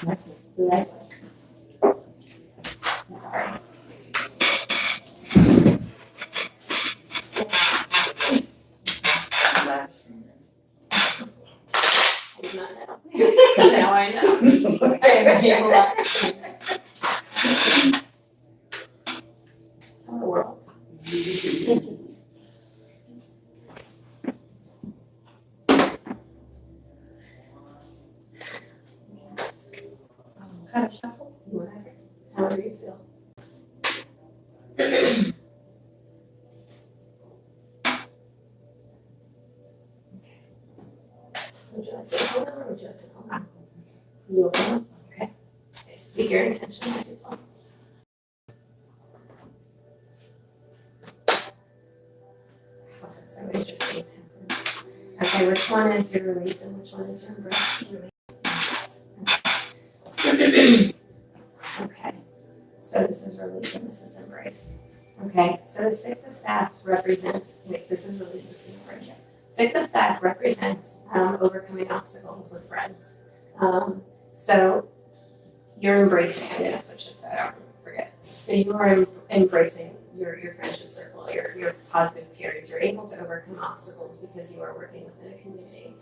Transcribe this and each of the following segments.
Leslie. I'm sorry. Please. I understand this. I did not know. Now I know. I am here a lot. Hello, world. Kind of shuffle, whatever, however you feel. Would you like to open them or would you like to open them? You open them? Okay. Speak your intention as you go. Oh, that's so interesting, temperance. Okay, which one is your release and which one is your embrace? Okay, so this is release and this is embrace. Okay, so the Six of Staffs represents, this is release, this is embrace. Six of Staff represents overcoming obstacles with friends. So you're embracing, I'm going to switch it so I don't forget. So you are embracing your friendship circle, your positive peers. You're able to overcome obstacles because you are working within a community.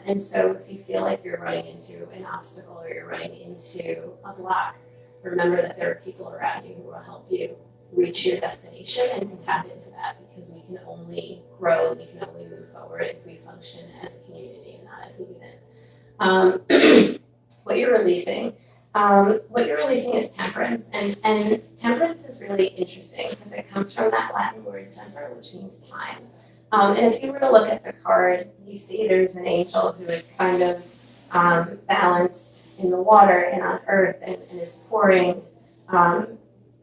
And so if you feel like you're running into an obstacle or you're running into a block, remember that there are people around you who will help you reach your destination and to tap into that, because we can only grow, we can only move forward if we function as a community and not as a unit. What you're releasing is temperance, and temperance is really interesting because it comes from that Latin word temper, which means time. And if you were to look at the card, you see there's an angel who is kind of balanced in the water and on earth and is pouring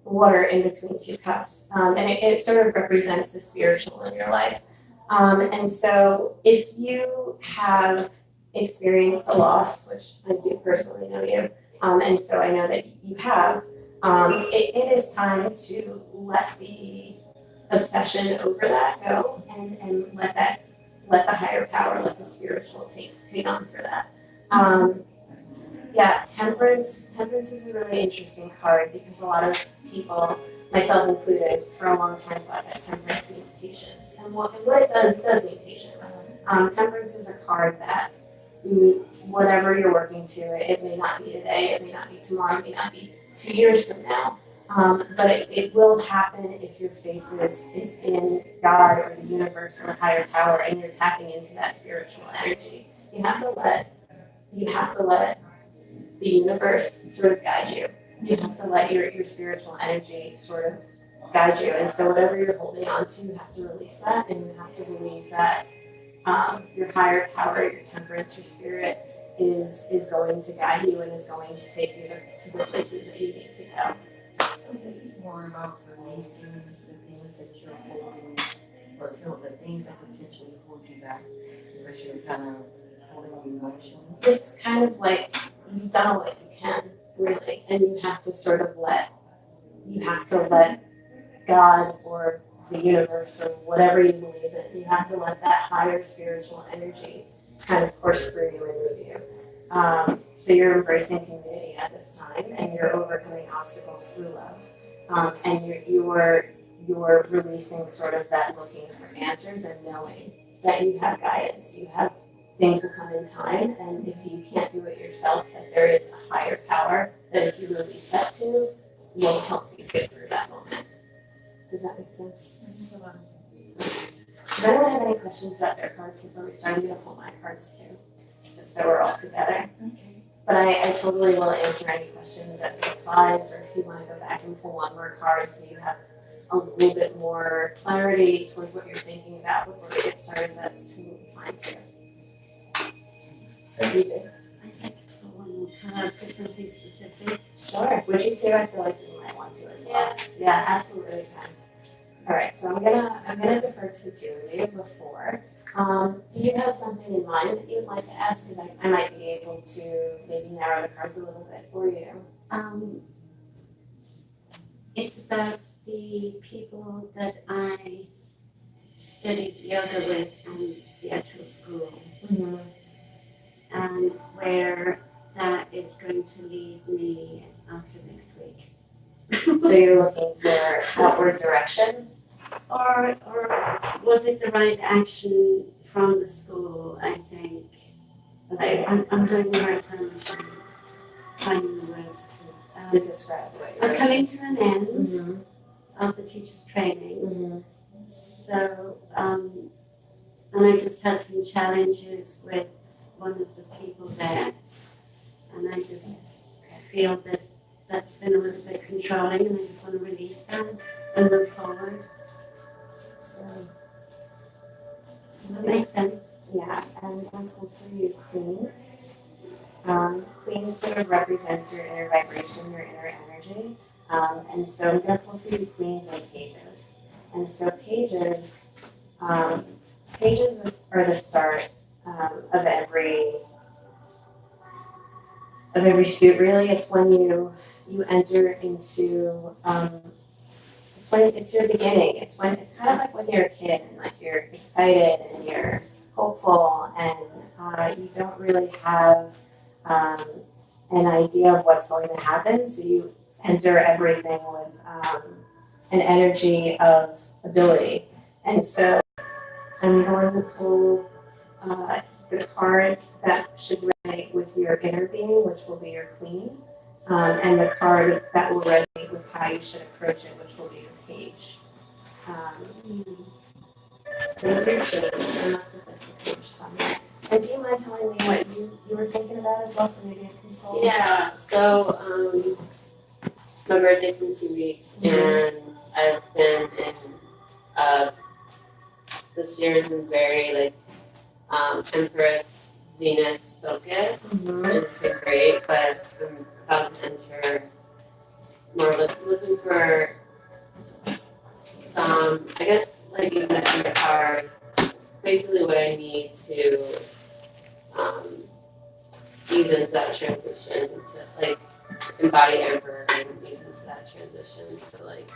water in between two cups. And it sort of represents the spiritual in your life. And so if you have experienced a loss, which I do personally know you, and so I know that you have, it is time to let the obsession over that go and let the higher power, let the spiritual take on for that. Yeah, temperance is a really interesting card because a lot of people, myself included, for a long time thought that temperance means patience. And what it does mean patience. Temperance is a card that whatever you're working to, it may not be today, it may not be tomorrow, it may not be 2 years from now. But it will happen if your faith is in God or the universe or a higher power and you're tapping into that spiritual energy. You have to let the universe sort of guide you. You have to let your spiritual energy sort of guide you. And so whatever you're holding on to, you have to release that, and you have to believe that your higher power, your temperance, your spirit is going to guide you and is going to take you to the places that you need to go. So this is more about releasing the things that you're holding, or the things that potentially hold you back, because you're kind of holding emotions. This is kind of like you've done what you can, really, and you have to sort of let God or the universe or whatever you believe in, you have to let that higher spiritual energy kind of course through you and move you. So you're embracing community at this time, and you're overcoming obstacles through love, and you're releasing sort of that looking for answers and knowing that you have guidance, you have things will come in time, and if you can't do it yourself, that there is a higher power that if you release that to, will help you get through that moment. Does that make sense? That makes a lot of sense. Does anyone have any questions about their cards before we start? I'm going to pull my cards too, just so we're all together. Okay. But I totally will answer any questions that still applies, or if you want to go back and pull one more card so you have a little bit more clarity towards what you're thinking about before we get started, that's totally fine too. Thanks. I'd like to pull one more card for something specific. Sure. Would you too? I feel like you might want to as well. Yeah, absolutely can. All right, so I'm gonna defer to the two of you before. Do you have something in mind that you'd like to ask? Because I might be able to maybe narrow the cards a little bit for you. It's about the people that I studied yoga with in the actual school. Mm-hmm. Where that it's going to leave me after next week. So you're looking for outward direction? Or was it the right action from the school? I think. Like, I'm having a hard time finding the words To to. describe what I'm you're coming to an end Mhm. of the teacher's training, Mhm. so and I just had some challenges with one of the people there, and I just feel that that's been a little bit controlling, and I just want to release that and look forward. So, Does that make sense? yeah, and I'm pulled for you, Queens. Queen sort of represents your inner vibration, your inner energy. And so I'm going to pull for you Queens and Pages. And so um, are the start of every suit. Really, it's when you enter into it's your beginning. It's kind of like when you're a kid and like you're excited and you're hopeful and you don't really have um, an idea of what's going to happen. So you enter everything with an energy of ability. And so I'm going to pull the card that should resonate with your inner being, which will be your queen, and the card that will resonate with how you should approach it, which will be your page. So those are your pages. I must have missed a page somewhere. And do you mind telling me what you were thinking about as well, so maybe I can pull? Yeah, so my birthday's in 2 weeks, and I've been in, this year has been very like Empress Venus focused, and it's been great, but I'm about to enter more looking for some, I guess, like even a few card, basically what I need to ease into that transition, to like embody Emperor and ease into that transition. So like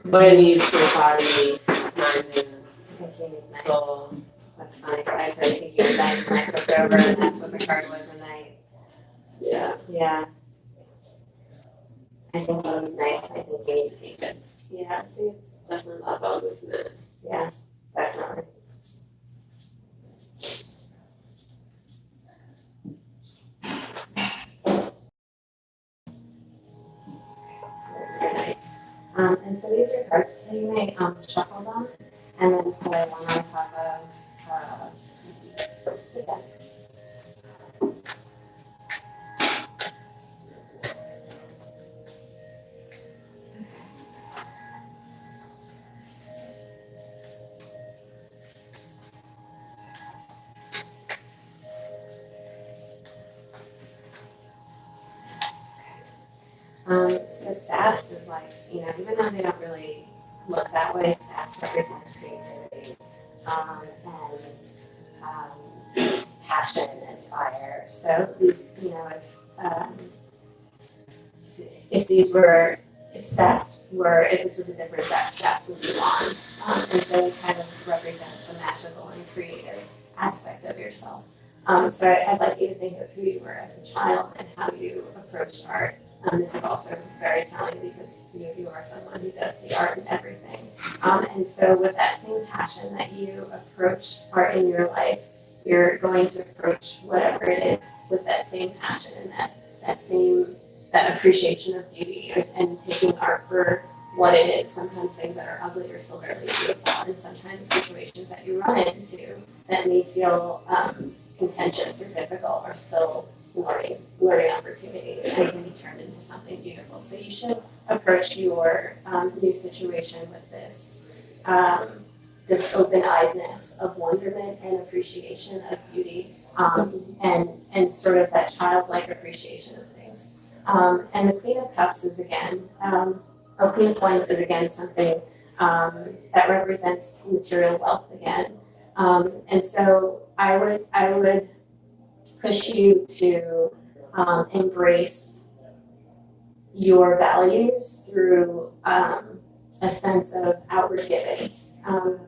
what I need for body, mind, and soul. That's funny. I said thinking of nights and I flipped over and that's what the card was, a night. Yeah. Yeah. I think you need nights, I think you need pages. Yeah, I think it's definitely a lot about movement. Yeah, definitely. Your nights. And so these are cards, so you may shuffle them and then play one on top of the deck. So staffs is like, even though they don't really look that way, staffs represents creativity and passion and fire. So these, if this was a different deck, staffs would be wands. And so they kind of represent the magical and creative aspect of yourself. So I'd like you to think of who you were as a child and how you approached art. This is also very telling because you are someone who does see art in everything. And so with that same passion that you approach art in your life, you're going to approach whatever it is with that same passion and that appreciation of beauty and taking art for what it is. Sometimes things that are ugly are still very beautiful, and sometimes situations that you run into that may feel contentious or difficult are still learning opportunities and can be turned into something beautiful. So you should approach your new situation with this open-eyedness of wonderment and appreciation of beauty, and sort of that childlike appreciation of things. And the Queen of Cups is again, Queen of Coins is again something that represents material wealth again. And so I would push you to embrace your values through a sense of outward giving.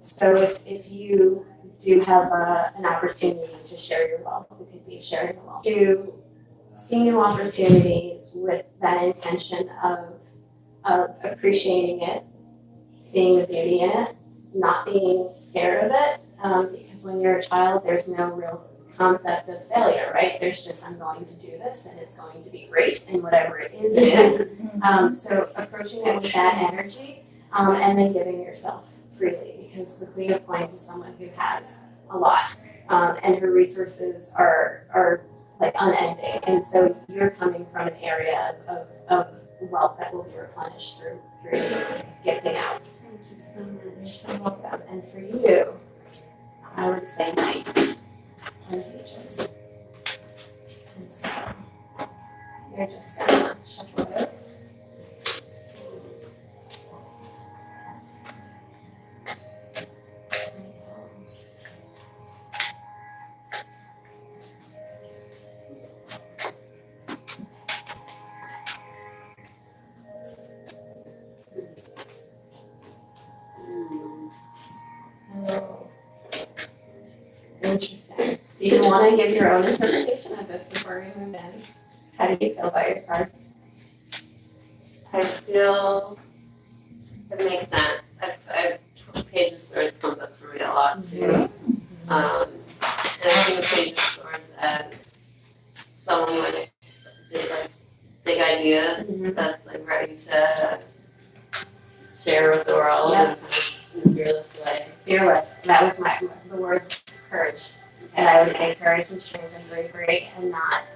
So if you do have an opportunity to share your wealth, it could be sharing the wealth to see new opportunities with that intention of appreciating it, seeing the beauty in it, not being scared of it, because when you're a child, there's no real concept of failure, right? There's just, I'm going to do this and it's going to be great, and whatever it is, it is. So approaching it with that energy, and then giving yourself freely, because the Queen of Coins is someone who has a lot, and her resources are like unending, and so you're coming from an area of wealth that will be replenished through gifting out. Thank you so much. You're so welcome. And for you, I would say nice and peaches. And so you're just gonna shuffle those. Oh, interesting. Do you want to give your own interpretation of this before we move in? How do you feel about your cards? I feel it makes sense. Page of Swords comes up for me a lot too. And I think of Page of Swords as someone with big ideas that's like ready to share with the world in a fearless way. Fearless. That was the word courage. And I would say courage and strength and bravery, and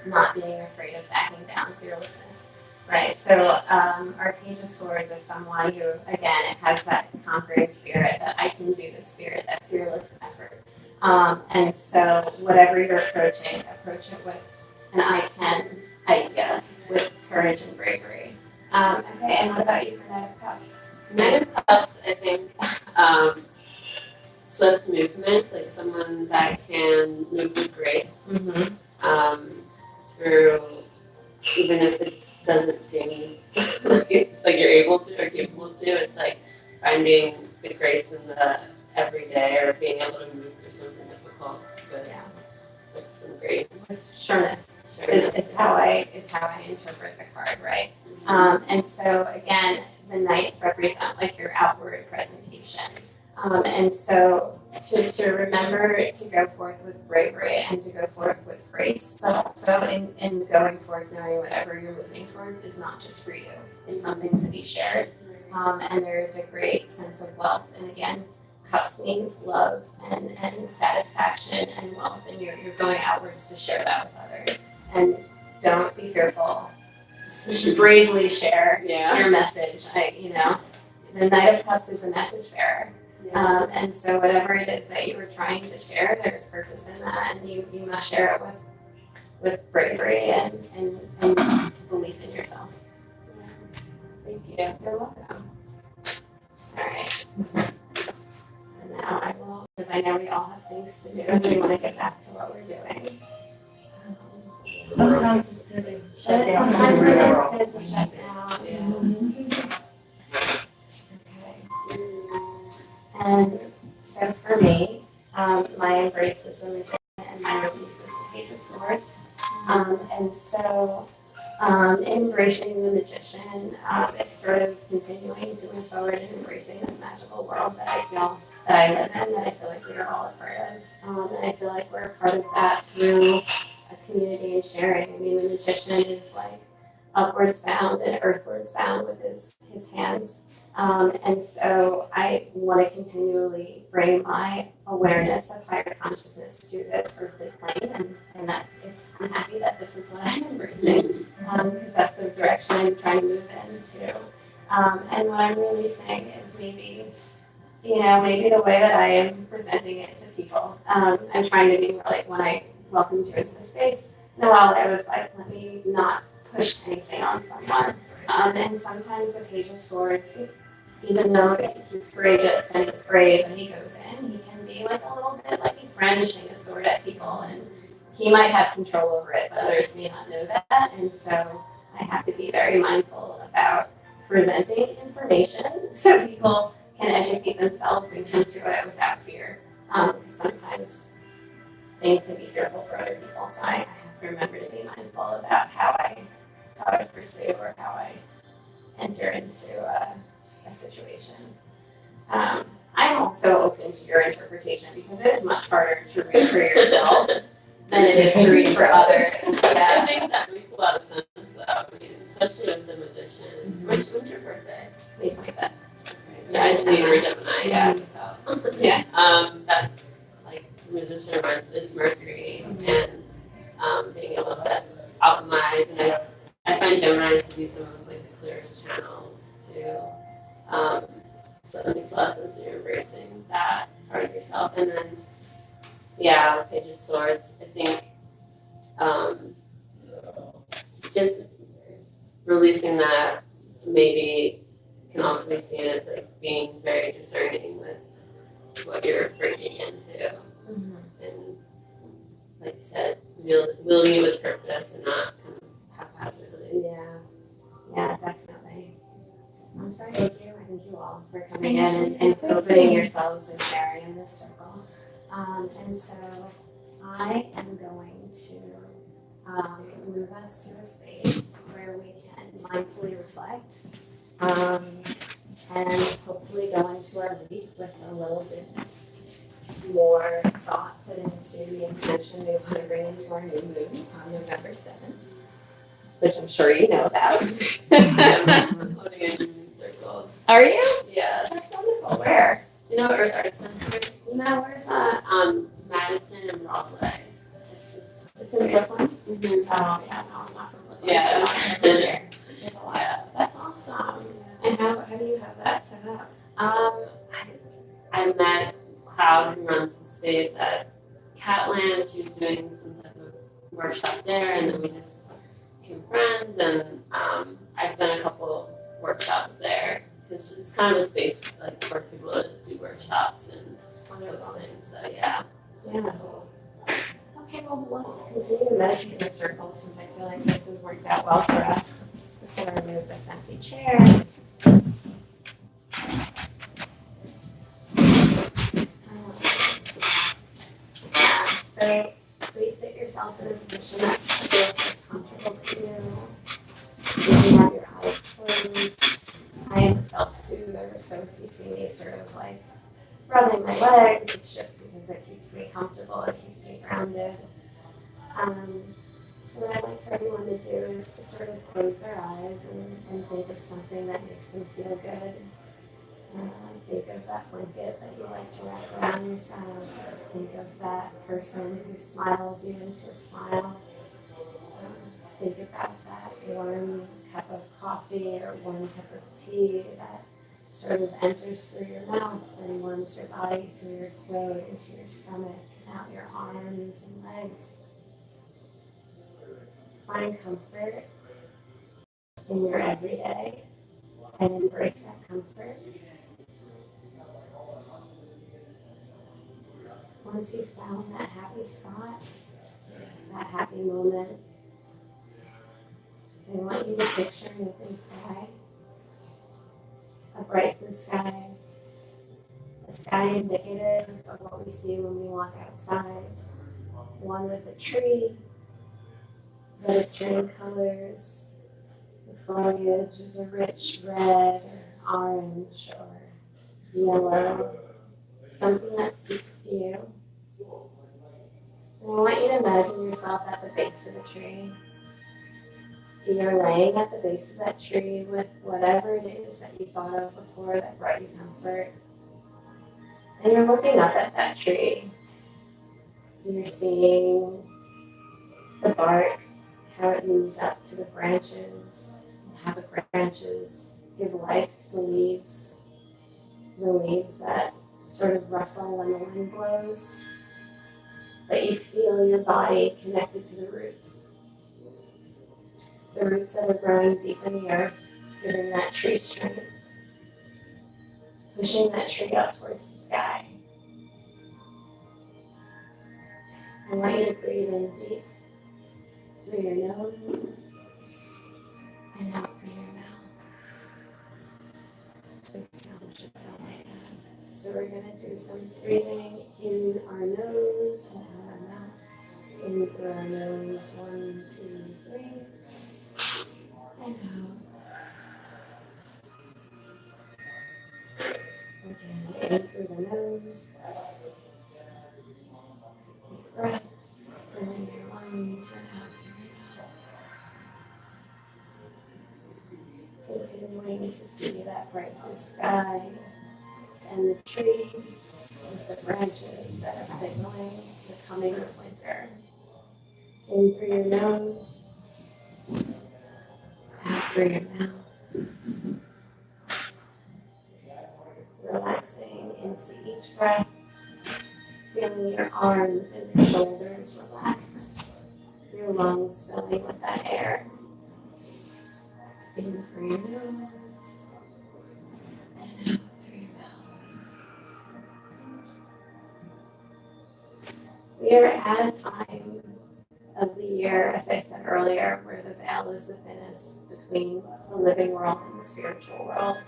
not being afraid of backing down, fearlessness. Right. So our Page of Swords is someone who, again, it has that conquering spirit, that I can do this spirit, that fearless effort. And so whatever you're approaching, approach it with an I can idea, with courage and bravery. Okay, and what about you for Knight of Cups? Knight of Cups, I think, swift movements, like someone that can move with grace through, even if it doesn't seem like you're able to or capable to, it's like finding the grace in the everyday, or being able to move through something difficult with some grace. With sureness is how I interpret the card, right? And so again, the knights represent like your outward presentation. And so to remember to go forth with bravery and to go forth with grace, but also in going forth knowing whatever you're moving towards is not just for you, it's something to be shared. And there is a great sense of wealth. And again, cups means love and satisfaction and wealth, and you're going outwards to share that with others. And don't be fearful. You should bravely share your message. The Knight of Cups is a message bearer. And so whatever it is that you were trying to share, there's purpose in that, and you must share it with bravery and belief in yourself. Thank you. You're welcome. All right. And now I will, because I know we all have things to do, and we want to get back to what we're doing. Sometimes it's good to shut down. Sometimes it is good to shut down. Okay. And so for me, my embrace is the Magician and my release is the Page of Swords. And so embracing the Magician, it's sort of continuing to move forward and embracing this magical world that I feel that I live in, that I feel like we are all a part of. And I feel like we're a part of that through a community and sharing. I mean, the Magician is like upwards bound and earthwards bound with his hands. And so I want to continually bring my awareness of higher consciousness to this earthly plane, and that I'm happy that this is what I'm embracing, because that's the direction I'm trying to move into. And what I'm really saying is maybe the way that I am presenting it to people, I'm trying to be more like when I welcomed you into the space. In a while, I was like, let me not push anything on someone. And sometimes the Page of Swords, even though he's courageous and he's brave and he goes in, he can be like a little bit like he's brandishing a sword at people, and he might have control over it, but others may not know that. And so I have to be very mindful about presenting information so people can educate themselves and come to it without fear. Because sometimes things can be fearful for other people, so I have remember to be mindful about how I pursue or how I enter into a situation. I'm also open to your interpretation because it is much harder to read for yourself than it is to read for others. Yeah, I think that makes a lot of sense though. I mean, especially with the magician. When's your birthday? May 25th. Yeah, I believe you're Gemini, yeah, so. Yeah. That's like musician reminds it's Mercury and being able to alchemize and I find Geminis to be some of like the clearest channels too. So it makes a lot of sense that you're embracing that part of yourself. And then Page of Swords, I think just releasing that maybe can also be seen as like being very discerning with what you're breaking into. And like you said, wielding it with purpose and not kind of haphazardly. Yeah, definitely. So thank you. I thank you all for coming in and opening yourselves and sharing in this circle. And so I am going to move us to a space where we can mindfully reflect and hopefully go into our week with a little bit more thought put into the intention we want to bring into our new moon on November 7th, which I'm sure you know about. I'm holding it in circles. Are you? Yeah. That's wonderful. Where? Do you know Earth Art Center? No, where's that? Madison and Broadway. It's in Brooklyn? Mm-hmm. Oh, yeah, no, I'm not from Brooklyn. Yeah. So I'm from here. Yeah. That's awesome. And how do you have that set up? I met Cloud, who runs the space at Catland. She was doing some type of workshop there, and then we just became friends. And I've done a couple workshops there because it's kind of a space like for people to do workshops and those things. So yeah. Cool. Okay, well, we'll continue to meditate in the circle since I feel like this has worked out well for us. So remove this empty chair. So please sit yourself in a position that feels most comfortable to you. You can have your eyes closed. I am a self-soother, so if you see me sort of like rubbing my legs, it's just because it keeps me comfortable, it keeps me grounded. So what I'd like for everyone to do is to sort of close their eyes and think of something that makes them feel good. Think of that blanket that you like to wrap around yourself. Think of that person who smiles you into a smile. Think about that warm cup of coffee or warm cup of tea that sort of enters through your mouth and warms your body through your throat into your stomach and out your arms and legs. Find comfort in your everyday and embrace that comfort. Once you've found that happy spot, that happy moment, I want you to picture an open sky, a bright blue sky, a sky indicative of what we see when we walk outside, one with a tree that is turning colors. The foliage is a rich red or orange or yellow, something that speaks to you. And I want you to imagine yourself at the base of a tree. You're laying at the base of that tree with whatever it is that you thought of before that brought you comfort. And you're looking up at that tree. You're seeing the bark, how it moves up to the branches, how the branches give life to the leaves that sort of rustle when the wind blows. But you feel your body connected to the roots that are growing deep in the earth, giving that tree strength, pushing that tree up towards the sky. I want you to breathe in deep through your nose and out through your mouth. So sound should sound like that. So we're going to do some breathing in our nose and out our mouth. In through our nose, 1, 2, 3. And out. Again, in through the nose. Deep breath. Filling your lungs and out through your mouth. Continuing to see that bright blue sky and the trees with the branches that are signaling the coming of winter. In through your nose, out through your mouth. Relaxing into each breath, feeling your arms and your shoulders relax, your lungs filling with that air. In through your nose, and out through your mouth. We are at a time of the year, as I said earlier, where the veil is the thinnest between the living world and the spiritual world.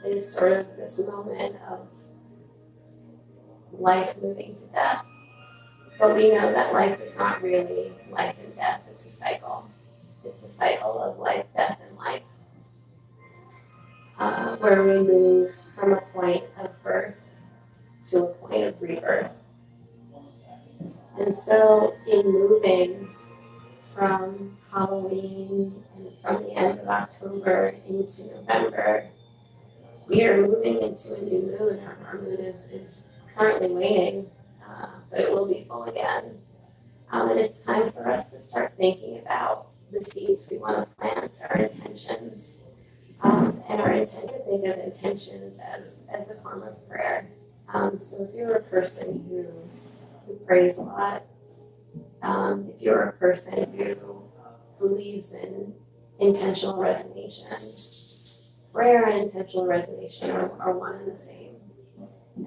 It is sort of this moment of life moving to death. But we know that life is not really life and death, it's a cycle. It's a cycle of life, death, and life, where we move from a point of birth to a point of rebirth. And so, in moving from Halloween and from the end of October into November, we are moving into a new moon. Our moon is currently waning, but it will be full again. And it's time for us to start thinking about the seeds we want to plant, our intentions, and our intent to think of intentions as a form of prayer. So if you're a person who prays a lot, if you're a person who believes in intentional resonation, prayer and intentional resonation are one and the same.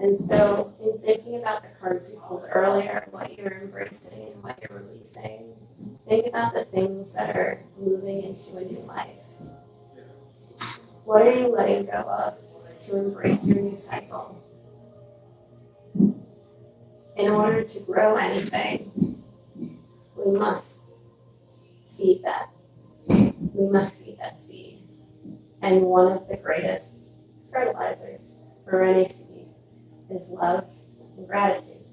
And so in thinking about the cards we pulled earlier, what you're embracing and what you're releasing, think about the things that are moving into a new life. What are you letting go of to embrace your new cycle? In order to grow anything, we must feed that. We must feed that seed. And one of the greatest fertilizers for any seed is love and gratitude.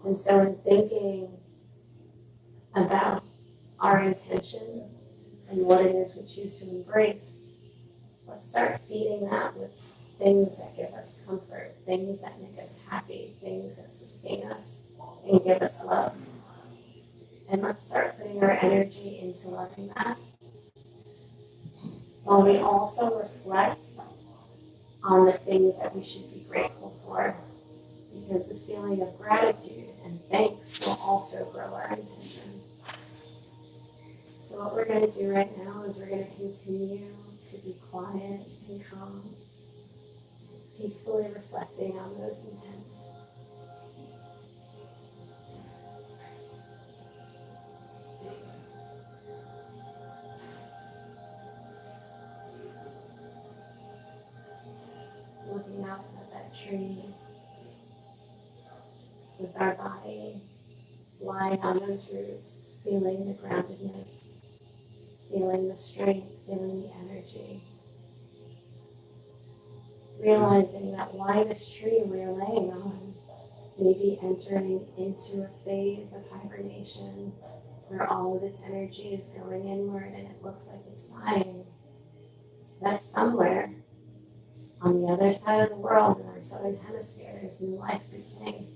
And so in thinking about our intention and what it is we choose to embrace, let's start feeding that with things that give us comfort, things that make us happy, things that sustain us and give us love. And let's start putting our energy into loving that, while we also reflect on the things that we should be grateful for, because the feeling of gratitude and thanks will also grow our intention. So what we're going to do right now is we're going to continue to be quiet and calm, peacefully reflecting on those intents. Looking out at that tree with our body lying on those roots, feeling the groundedness, feeling the strength, feeling the energy. Realizing that why this tree we're laying on may be entering into a phase of hibernation where all of its energy is going inward and it looks like it's dying. That somewhere on the other side of the world in our southern hemisphere is new life beginning.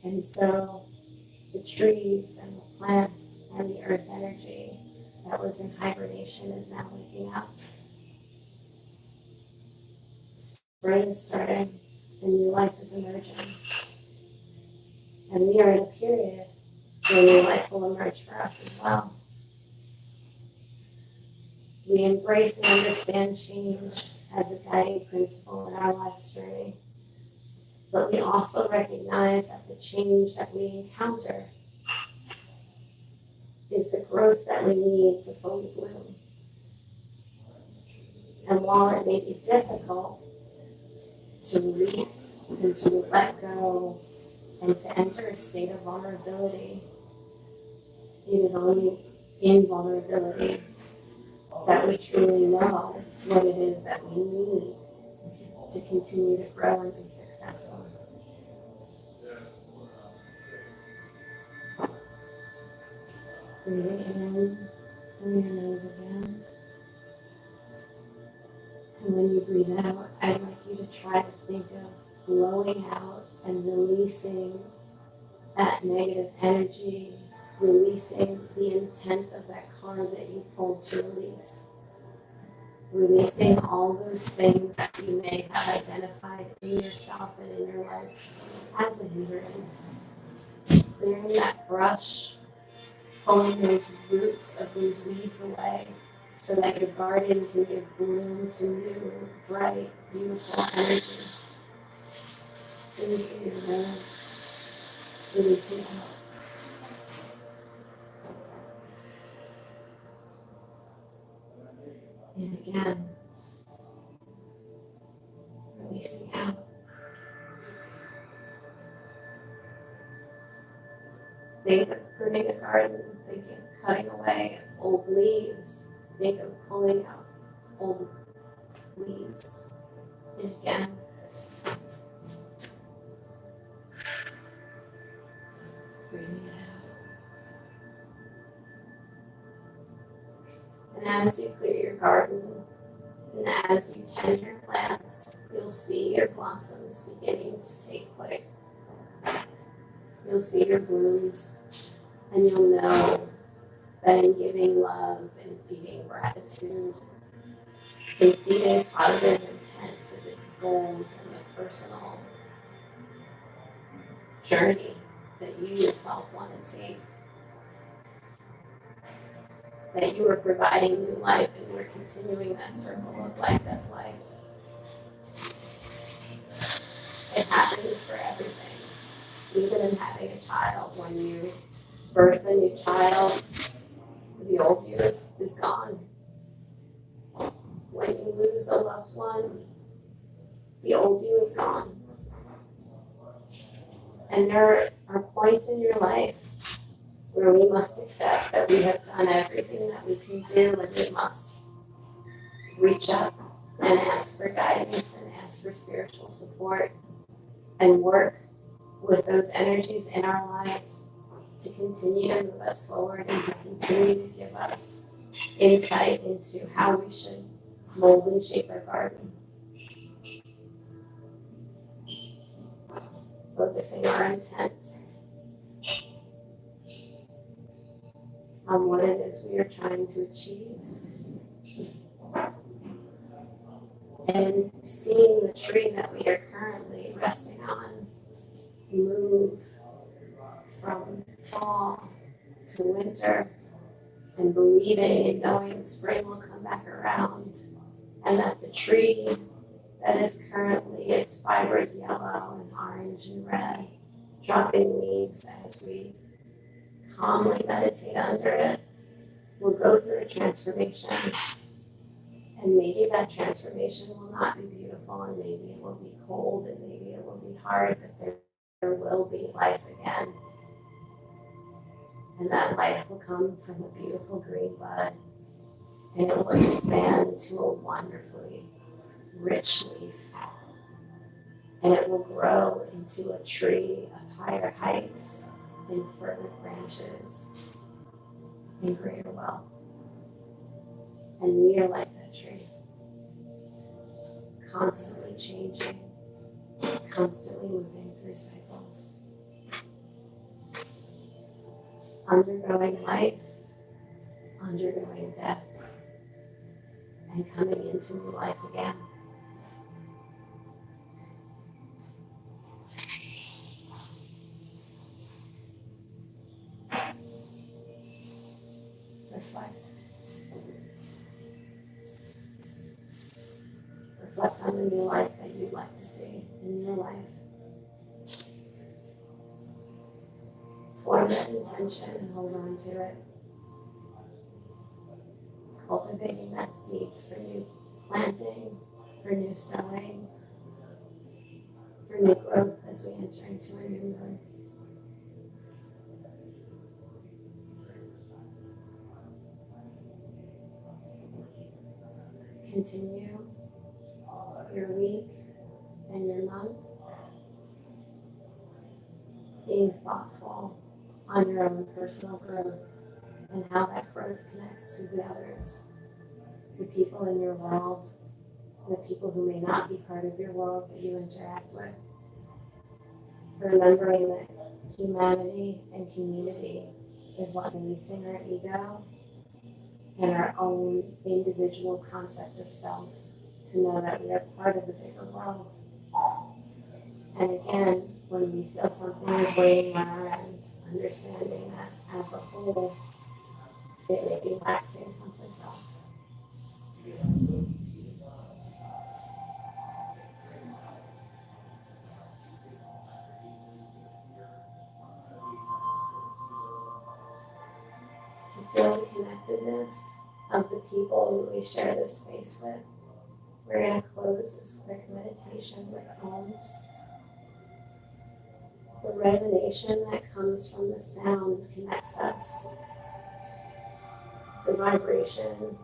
And so the trees and the plants and the earth energy that was in hibernation is now waking up. Spring is starting and new life is emerging. And we are in a period where new life will emerge for us as well. We embrace and understand change as a guiding principle in our life's journey. But we also recognize that the change that we encounter is the growth that we need to fully bloom. And while it may be difficult to release and to let go and to enter a state of vulnerability. It is only in vulnerability that we truly know what it is that we need to continue to grow and be successful. Breathing in through your nose again. And when you breathe out, I'd like you to try to think of blowing out and releasing that negative energy, releasing the intent of that card that you pulled to release, releasing all those things that you may have identified in yourself and in your life as a hindrance. Clearing that brush, pulling those roots of those weeds away so that your garden can give bloom to new, bright, beautiful energy. Breathe through your nose, releasing out. And again, releasing out. Think of pruning a garden, think of cutting away old leaves, think of pulling out old weeds. And again, breathing it out. And as you clear your garden, and as you tend your plants, you'll see your blossoms beginning to take flight. You'll see your blooms, and you'll know that in giving love and feeding gratitude, and feeding positive intent to the goals and the personal journey that you yourself want to take, that you are providing new life and you are continuing that circle of life that's life. It happens for everything. Even in having a child, when you birth a new child, the old you is gone. When you lose a loved one, the old you is gone. And there are points in your life where we must accept that we have done everything that we can do, and we must reach up and ask for guidance and ask for spiritual support and work with those energies in our lives to continue to move us forward and to continue to give us insight into how we should mold and shape our garden. Focusing our intent on what it is we are trying to achieve, and seeing the tree that we are currently resting on move from fall to winter, and believing and knowing spring will come back around, and that the tree that is currently its vibrant yellow and orange and red, dropping leaves as we calmly meditate under it, will go through a transformation. And maybe that transformation will not be beautiful, and maybe it will be cold, and maybe it will be hard, but there will be life again. And that life will come from a beautiful green bud, and it will expand to a wonderfully rich leaf. And it will grow into a tree of higher heights and further branches and greater wealth. And we are like that tree, constantly changing, constantly moving through cycles, undergoing life, undergoing death, and coming into new life again. Reflect. Reflect on the new life that you'd like to see in your life. Form that intention and hold on to it. Cultivating that seed for new planting, for new sowing, for new growth as we enter into our new moon. Continue your week and your month being thoughtful on your own personal growth and how that growth connects to the others, the people in your world, and the people who may not be part of your world that you interact with. Remembering that humanity and community is what releasing our ego and our own individual concept of self to know that we are part of the bigger world. And again, when we feel something is weighing on our end, understanding that as a whole, it may be waxing someplace else. To feel the connectedness of the people who we share this space with, we're going to close this quick meditation with ohms. The resonation that comes from the sound connects us. The vibration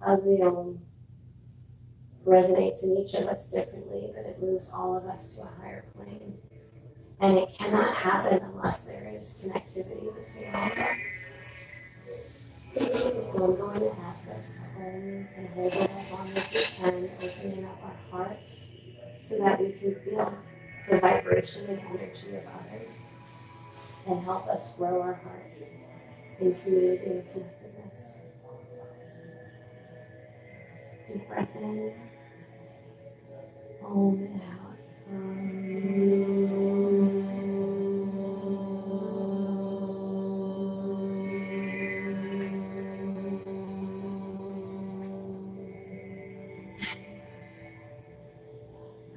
of the ohm resonates in each of us differently, but it moves all of us to a higher plane. And it cannot happen unless there is connectivity between all of us. So I'm going to ask us to ohm and hold it as long as we can, opening up our hearts so that we can feel the vibration and energy of others and help us grow our heart in community and connectedness. Deep breath in, ohm it out.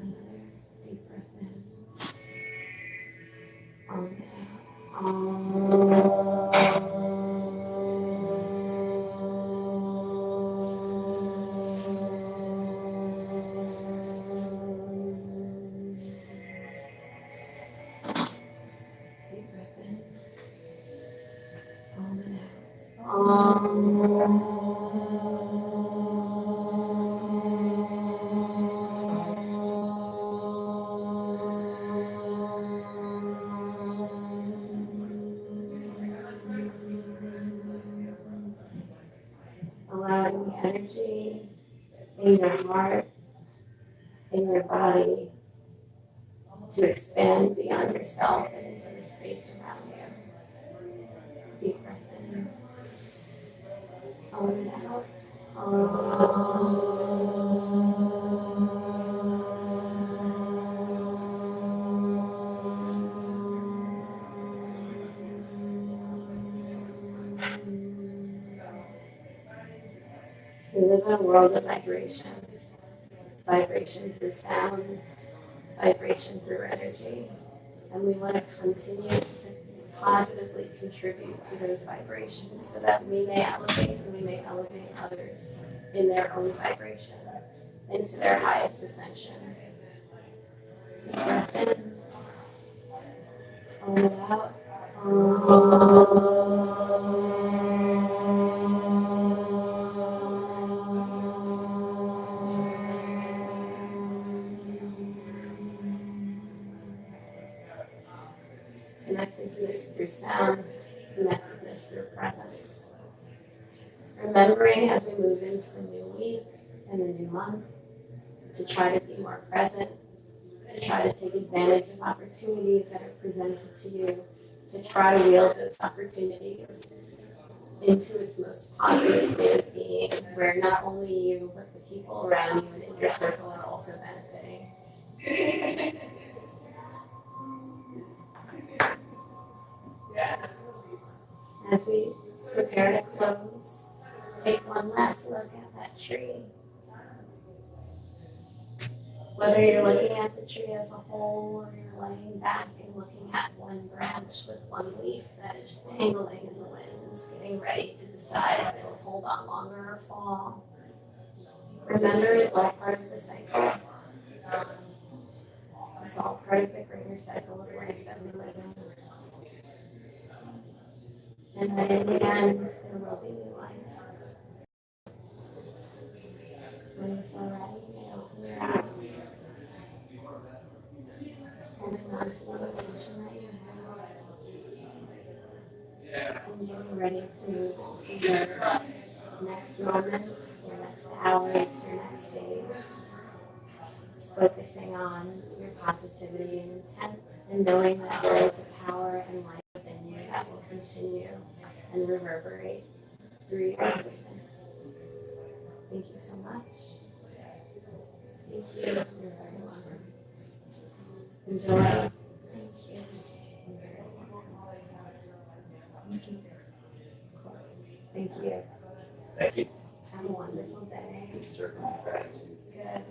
Another deep breath in, ohm it out. Deep breath in, ohm it out. Allowing the energy in your heart, in your body, to expand beyond yourself and into the space around you. Deep breath in, ohm it out. We live in a world of vibration. Vibration through sound, vibration through energy. And we want to continue to positively contribute to those vibrations so that we may elevate and we may elevate others in their own vibration into their highest ascension. Deep breath in, ohm it out. Connectedness through sound, connectedness through presence. Remembering as we move into the new week and the new month to try to be more present, to try to take advantage of opportunities that are presented to you, to try to wield those opportunities into its most positive state of being, where not only you, but the people around you and in your circle are also benefiting. As we prepare to close, take one last look at that tree. Whether you're looking at the tree as a whole or you're laying back and looking at one branch with one leaf that is tangling in the wind, getting ready to decide if it'll hold on longer or fall. Remember, it's all part of the cycle. It's all part of the greater cycle of life that we live in. And then in the end, there will be new life. When you feel ready, you may open your eyes. Holding on to the attention that you have. And getting ready to move into your next moments, your next hours, your next days. Focusing on your positivity and intent, and knowing that there is a power and light within you that will continue and reverberate through your existence. Thank you so much. Thank you. You're very welcome. Enjoy. Thank you. You're very welcome. Thank you. Thank you. Thank you. Have a wonderful day. Be certain of gratitude. Good.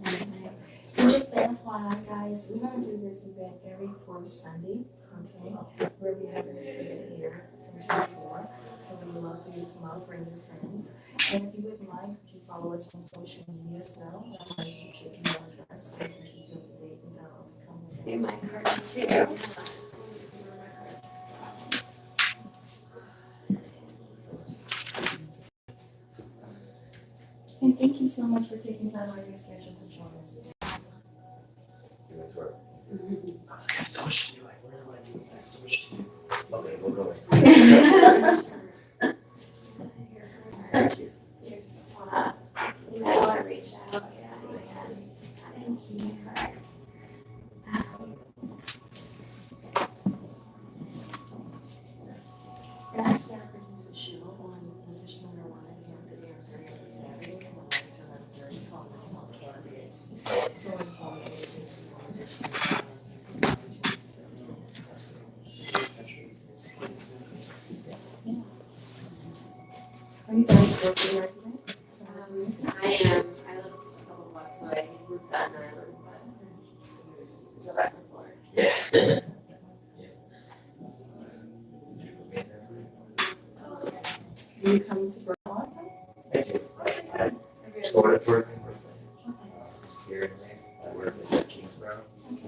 And just FYI, guys, we're gonna do this event every fourth Sunday, okay? Where we have this event here from 2 to 4. So we'd love for you to come out, bring your friends. And if you would like, would you follow us on social media as well? That might be your email address, so we can keep you up to date with our coming. You might card too. And thank you so much for taking time out of your schedule to join us. Do it work. I was like, I have so much to do. Like, where do I do? I have so much to do. Okay, we'll go. Thank you. You just wanna email or reach out, yeah, you can. I didn't see my card. And actually, I produce a show on Position Number 1 at the end of the day on Saturday from 11 to 11:30 called The Small Candidates. So informative, if you want to just. Are you guys working resident? I am. I live a couple blocks away. He's in Staten Island, but go back and forth. Yeah. Do you come to Brooklyn? Thank you. I'm sort of working here and there. I work at Kingsborough.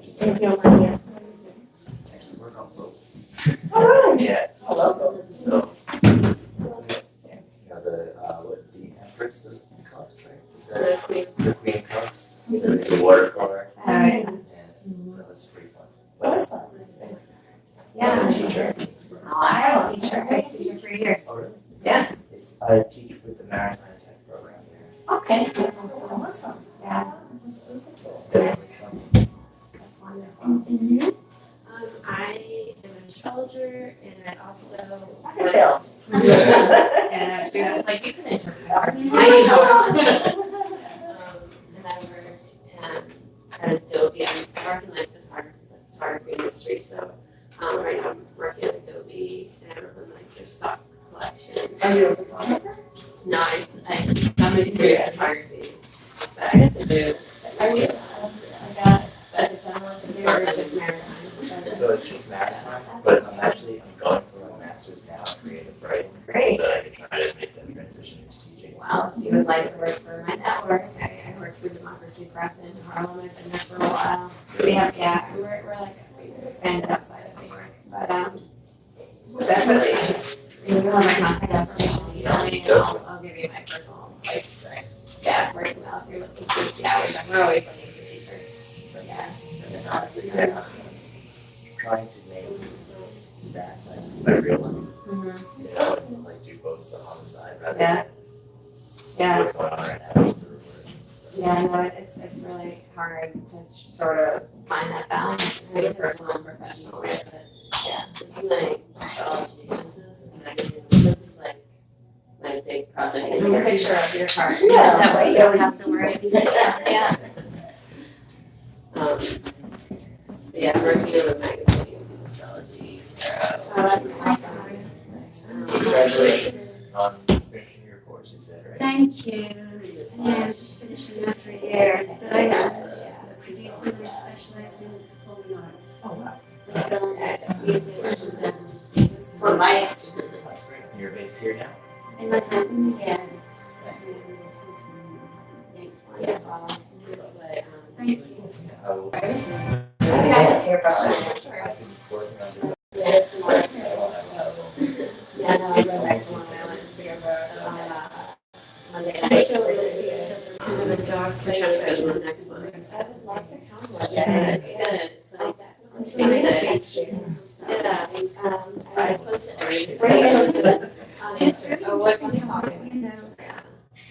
If you don't mind me asking. Actually work on boats. All right. Yeah. I love those. So, you know, the Empress of Cups, right? Is that the Queen Cups? So it's a watercolor. Alright. And so it's pretty fun. Awesome. Yeah. I'm a teacher at Kingsborough. Oh, I was a teacher. I was a teacher for years. Oh, really? Yeah. I teach with the Maritime Tech program there. Okay, that's awesome. Yeah, Definitely something. that's wonderful. I am an astrologer, and I also I can tell. Yeah, it's like you can interpret cards. I know. And I work at Adobe. I'm working like the photography industry, so right now I'm working at Adobe and I work on like their stock collections. Are you a photographer? No, I got my degree in photography, but I guess I do. Are you, I got a general degree or just maritime? So it's just maritime, but I'm going for my master's now in creative writing. Great. So I can try to make that transition into teaching. Well, if you would like to work for my network, I work for Democracy Prep in Harlem. I've been there for a while. We have, we're like, we expanded outside of New York, but definitely just, you know, my contact information, email me, and I'll give you my personal, like, Thanks. yeah, work email if you're looking for, we're always looking for teachers. That's honestly, yeah. I'm trying to make that like my real life. Mm-hmm. You know, and like do both stuff on the side rather Yeah. than Yeah. what's going on right now. Yeah, no, it's really hard to sort of find that balance between personal and professional life, but yeah. This is my astrology. This is a magazine. This is like my big project. It's a picture of your chart. Yeah. That way you don't have to worry. Yeah. Yeah, I'm working on a magazine, astrology, tarot. Oh, that's awesome. Congratulations on finishing your course, you said, right? Thank you. Yeah, just finishing after a year. But I produce and I specialize in performing arts. Oh, wow. Film, music, and dance. For lights. That's great. And you're based here now? In Manhattan, yeah. Wonderful. Just like How I don't care about it. I've been working on doing Yeah, no, I went back to Long Island Monday night. Kind of a dark We're place. trying to schedule the next one. I would love to come one Yeah, day. it's good. It's like, It's basic. Yeah. I posted everything. Right. Posted it on It's Instagram. really Oh, what's interesting on how Instagram?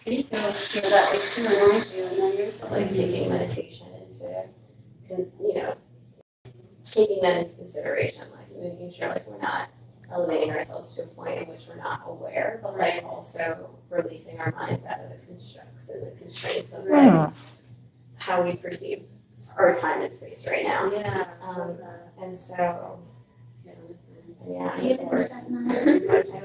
These girls feel that way too, and I do, and then you're so Like taking meditation into, taking that into consideration, like making sure like we're not elevating ourselves to a point in which we're not aware, but like also releasing our minds out of the constructs and the constraints of like how we perceive our time and space right now. yeah. And so, yeah, See you of course. next time.